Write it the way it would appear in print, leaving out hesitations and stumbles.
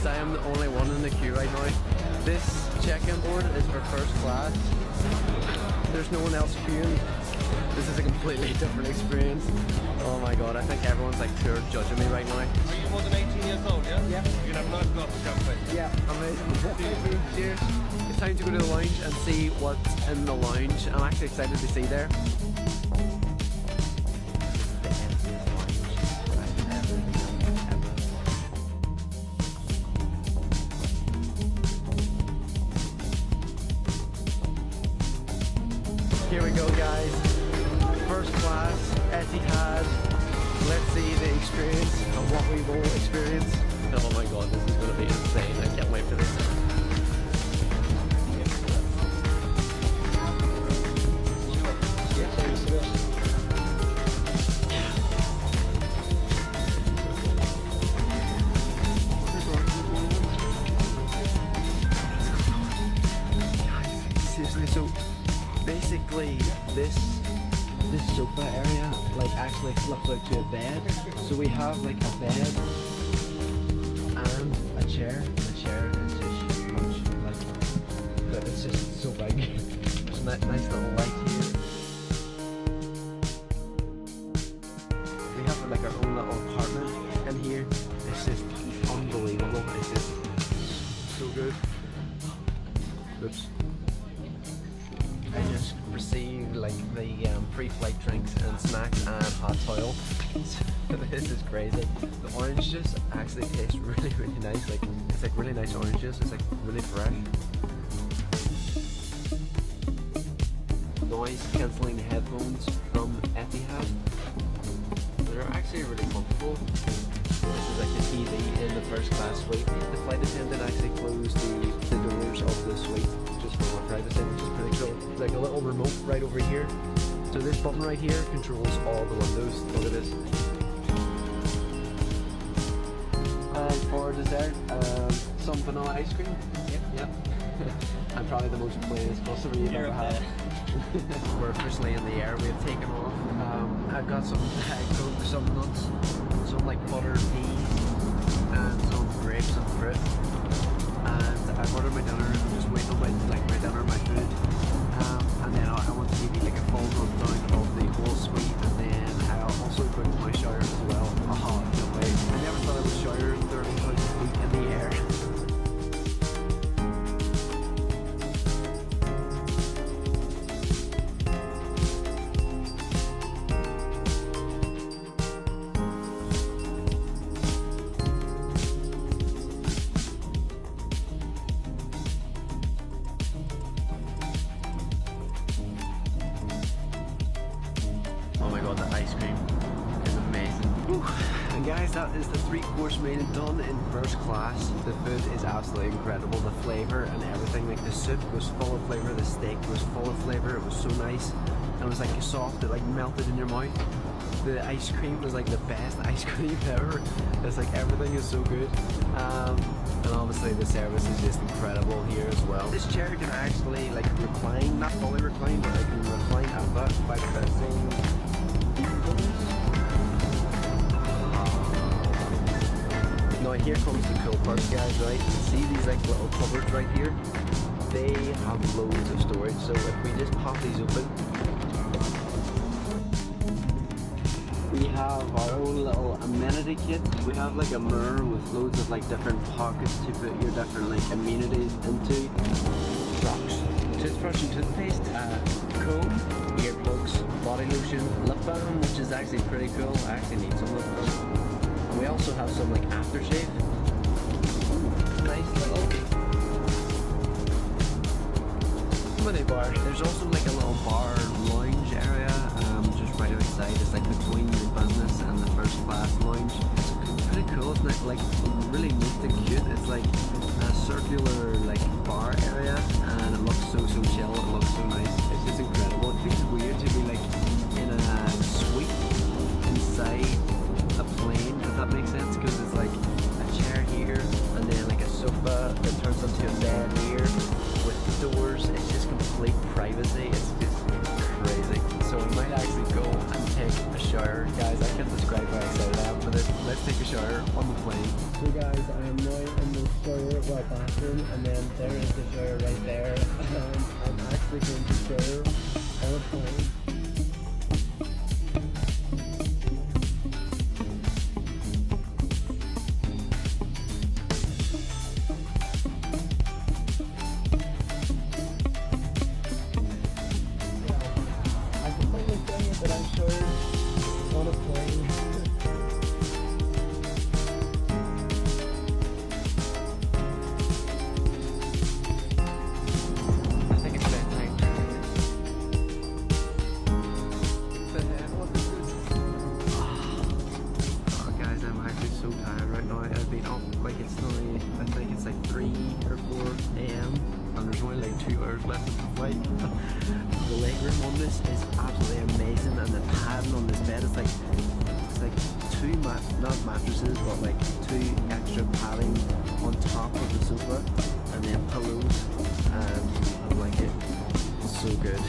I am the only one in the queue right now. This check-in board is for first class. There's no one else queuing. This is a completely different experience. Oh my god, I think everyone's like pure judging me right now. Are you more than 18 years old, yeah? Yeah. You have not got the champagne? Yeah, amazing. Cheers. It's time to go to the lounge and see what's in the lounge. I'm actually excited to see there. Here we go, guys. First class, Etihad. Let's see the experience of what we will experience. Oh my god, this is going to be insane. I can't wait for this. Seriously, so basically this sofa area like actually flips out to a bed. So we have like a bed and a chair. The chair is just huge, like, but it's just so big. There's a nice little light here. We have like our own little apartment in here. It's just unbelievable. It's just so good. Oops. I just received like the pre-flight drinks and snacks and hot towel. This is crazy. The orange juice actually tastes really nice. Like it's like really nice orange juice. It's like really fresh. Noise cancelling headphones from Etihad. They're actually really comfortable. This is like the TV in the first class suite. The flight attendant actually closed the doors of the suite just for more privacy, which is pretty cool. Like a little remote right over here. So this button right here controls all the windows. Look at this. And for dessert, some vanilla ice cream. Yep. I'm probably the most plainest customer you've ever had. We're officially in the air. We have taken off. I've got some Coke, some nuts, some like butter peas, and some grapes and fruit. And I've ordered my dinner. I'm just waiting on my dinner, my food. And then I want to give you like a full rundown of the whole suite. And then I'll also put my shower as well. Oh, no way! I never thought I would shower 30,000 feet in the air. Oh my god, the ice cream is amazing. Whew. And guys, that is the 3-course meal done in first class. The food is absolutely incredible. The flavour and everything, like the soup was full of flavour, the steak was full of flavour, it was so nice. And it was like soft, it like melted in your mouth. The ice cream was like the best ice cream ever. It's like everything is so good. And obviously the service is just incredible here as well. This chair can actually like recline, not fully recline, but I can recline at that by pressing. Now here comes the cool part, guys, right? See these like little cupboards right here? They have loads of storage, so if we just pop these open, we have our own little amenity kit. We have like a mirror with loads of like different pockets to put your different like amenities into. Rocks, toothbrush and toothpaste, comb, earplugs, body lotion, lip balm, which is actually pretty cool. I actually need some lip balm. And we also have some like aftershave. Nice little mini bar. There's also like a little bar lounge area just right outside. It's like between the business and the first class lounge. It's pretty cool, isn't it? Like really neat and cute. It's like a circular like bar area and it looks so chill. It looks so nice. It's just incredible. It feels weird to be like in a suite inside a plane, if that makes sense, because it's like a chair here and then like a sofa that turns into a bed here with doors. It's just complete privacy. It's just crazy. So we might actually go and take a shower. Guys, I can't describe how excited I am for this. Let's take a shower on the plane. So guys, I am now in the our bathroom, and then there is the shower right there. And I'm actually going to shower on a plane. I can probably tell you that I'm showered on a plane. So tired right now. I've been up like it's now, I think it's like 3 or 4 a.m. and there's only like 2 hours left of the flight. The legroom on this is absolutely amazing, and the padding on this bed is like, it's like two not mattresses, but like 2 extra padding on top of the sofa, and then pillows and a blanket. It's so good.